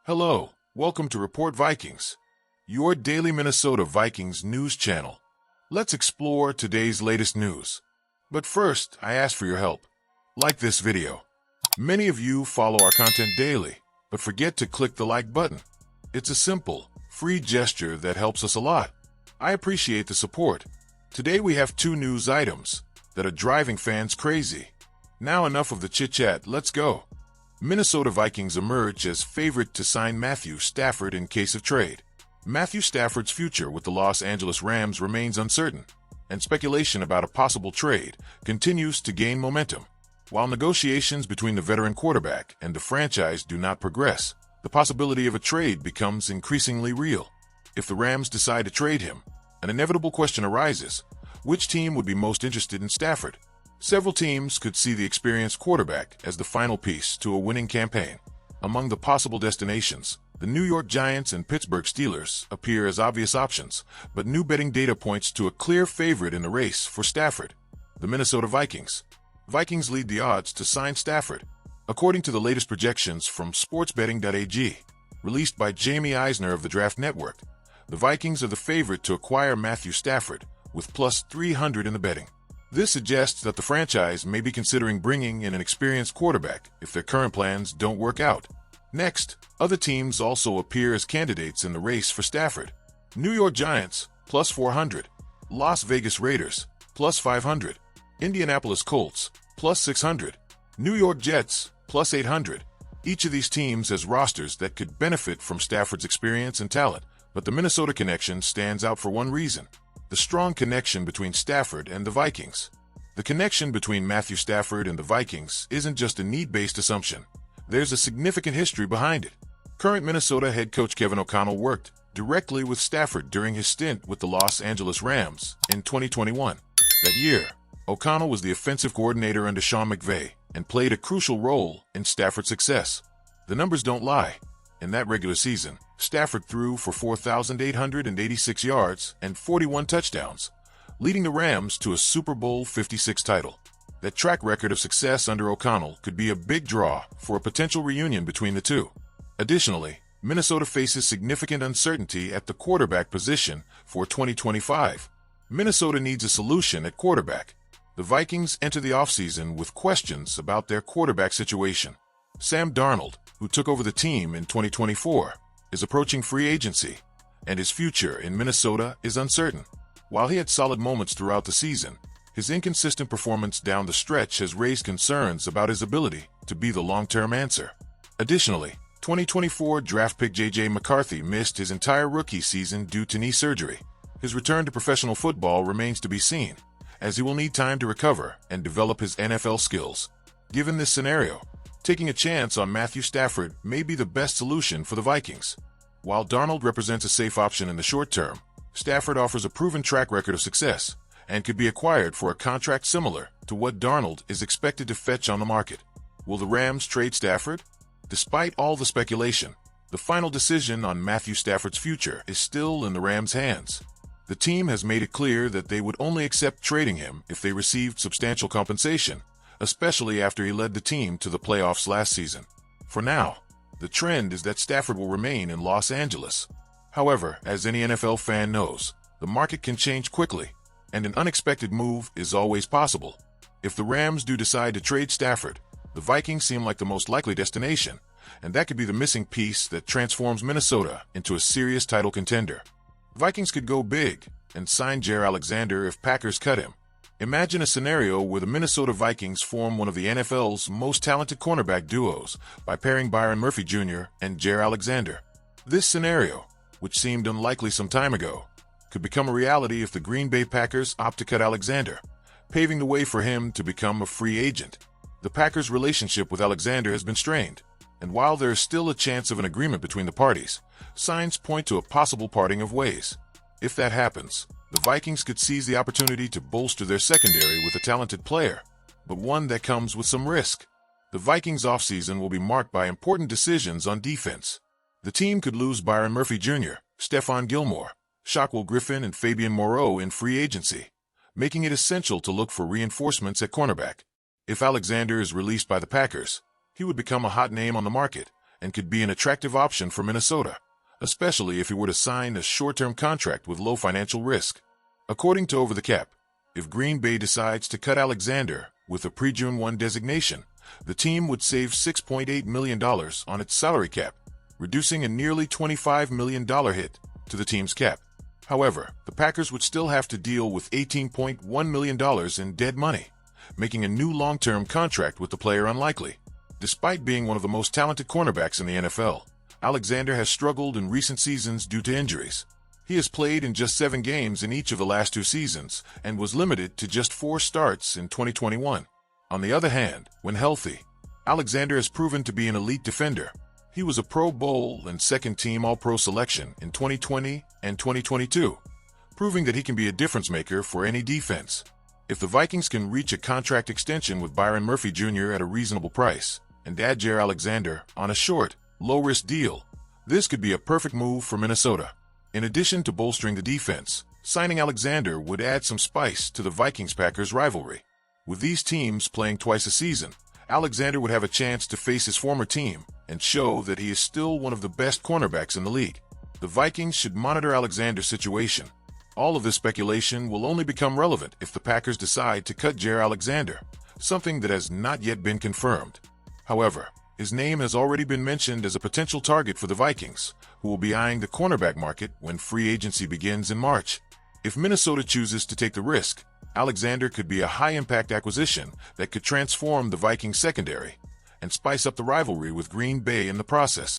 Hello, welcome to Report Vikings, your daily Minnesota Vikings news channel. Let's explore today's latest news. But first, I ask for your help. Like this video. Many of you follow our content daily, but forget to click the like button. It's a simple, free gesture that helps us a lot. I appreciate the support. Today we have two news items that are driving fans crazy. Now enough of the chit-chat, let's go. Minnesota Vikings emerge as favorite to sign Matthew Stafford in case of trade. Matthew Stafford's future with the Los Angeles Rams remains uncertain, and speculation about a possible trade continues to gain momentum. While negotiations between the veteran quarterback and the franchise do not progress, the possibility of a trade becomes increasingly real. If the Rams decide to trade him, an inevitable question arises: which team would be most interested in Stafford? Several teams could see the experienced quarterback as the final piece to a winning campaign. Among the possible destinations, the New York Giants and Pittsburgh Steelers appear as obvious options, but new betting data points to a clear favorite in the race for Stafford: the Minnesota Vikings. Vikings lead the odds to sign Stafford. According to the latest projections from sportsbetting.ag, released by Jamie Eisner of the Draft Network, the Vikings are the favorite to acquire Matthew Stafford, with plus 300 in the betting. This suggests that the franchise may be considering bringing in an experienced quarterback if their current plans don't work out. Next, other teams also appear as candidates in the race for Stafford. New York Giants, plus 400. Las Vegas Raiders, plus 500. Indianapolis Colts, plus 600. New York Jets, plus 800. Each of these teams has rosters that could benefit from Stafford's experience and talent, but the Minnesota connection stands out for one reason: the strong connection between Stafford and the Vikings. The connection between Matthew Stafford and the Vikings isn't just a need-based assumption. There's a significant history behind it. Current Minnesota head coach Kevin O'Connell worked directly with Stafford during his stint with the Los Angeles Rams in 2021. That year, O'Connell was the offensive coordinator under Sean McVay and played a crucial role in Stafford's success. The numbers don't lie. In that regular season, Stafford threw for 4,886 yards and 41 touchdowns, leading the Rams to a Super Bowl 56 title. That track record of success under O'Connell could be a big draw for a potential reunion between the two. Additionally, Minnesota faces significant uncertainty at the quarterback position for 2025. Minnesota needs a solution at quarterback. The Vikings enter the offseason with questions about their quarterback situation. Sam Darnold, who took over the team in 2024, is approaching free agency, and his future in Minnesota is uncertain. While he had solid moments throughout the season, his inconsistent performance down the stretch has raised concerns about his ability to be the long-term answer. Additionally, 2024 draft pick J.J. McCarthy missed his entire rookie season due to knee surgery. His return to professional football remains to be seen, as he will need time to recover and develop his NFL skills. Given this scenario, taking a chance on Matthew Stafford may be the best solution for the Vikings. While Darnold represents a safe option in the short term, Stafford offers a proven track record of success and could be acquired for a contract similar to what Darnold is expected to fetch on the market. Will the Rams trade Stafford? Despite all the speculation, the final decision on Matthew Stafford's future is still in the Rams' hands. The team has made it clear that they would only accept trading him if they received substantial compensation, especially after he led the team to the playoffs last season. For now, the trend is that Stafford will remain in Los Angeles. However, as any NFL fan knows, the market can change quickly, and an unexpected move is always possible. If the Rams do decide to trade Stafford, the Vikings seem like the most likely destination, and that could be the missing piece that transforms Minnesota into a serious title contender. Vikings could go big and sign Jaire Alexander if Packers cut him. Imagine a scenario where the Minnesota Vikings form one of the NFL's most talented cornerback duos by pairing Byron Murphy Jr. and Jaire Alexander. This scenario, which seemed unlikely some time ago, could become a reality if the Green Bay Packers opt to cut Alexander, paving the way for him to become a free agent. The Packers' relationship with Alexander has been strained, and while there is still a chance of an agreement between the parties, signs point to a possible parting of ways. If that happens, the Vikings could seize the opportunity to bolster their secondary with a talented player, but one that comes with some risk. The Vikings' offseason will be marked by important decisions on defense. The team could lose Byron Murphy Jr., Stephon Gilmore, Shaquille Griffin, and Fabian Moreau in free agency, making it essential to look for reinforcements at cornerback. If Alexander is released by the Packers, he would become a hot name on the market and could be an attractive option for Minnesota, especially if he were to sign a short-term contract with low financial risk. According to Over the Cap, if Green Bay decides to cut Alexander with a pre-June 1 designation, the team would save $6.8 million on its salary cap, reducing a nearly $25 million hit to the team's cap. However, the Packers would still have to deal with $18.1 million in dead money, making a new long-term contract with the player unlikely. Despite being one of the most talented cornerbacks in the NFL, Alexander has struggled in recent seasons due to injuries. He has played in just 7 games in each of the last 2 seasons and was limited to just 4 starts in 2021. On the other hand, when healthy, Alexander has proven to be an elite defender. He was a Pro Bowl and second-team All-Pro selection in 2020 and 2022, proving that he can be a difference-maker for any defense. If the Vikings can reach a contract extension with Byron Murphy Jr. at a reasonable price and add Jaire Alexander on a short, low-risk deal, this could be a perfect move for Minnesota. In addition to bolstering the defense, signing Alexander would add some spice to the Vikings-Packers rivalry. With these teams playing twice a season, Alexander would have a chance to face his former team and show that he is still one of the best cornerbacks in the league. The Vikings should monitor Alexander's situation. All of this speculation will only become relevant if the Packers decide to cut Jaire Alexander, something that has not yet been confirmed. However, his name has already been mentioned as a potential target for the Vikings, who will be eyeing the cornerback market when free agency begins in March. If Minnesota chooses to take the risk, Alexander could be a high-impact acquisition that could transform the Vikings secondary and spice up the rivalry with Green Bay in the process.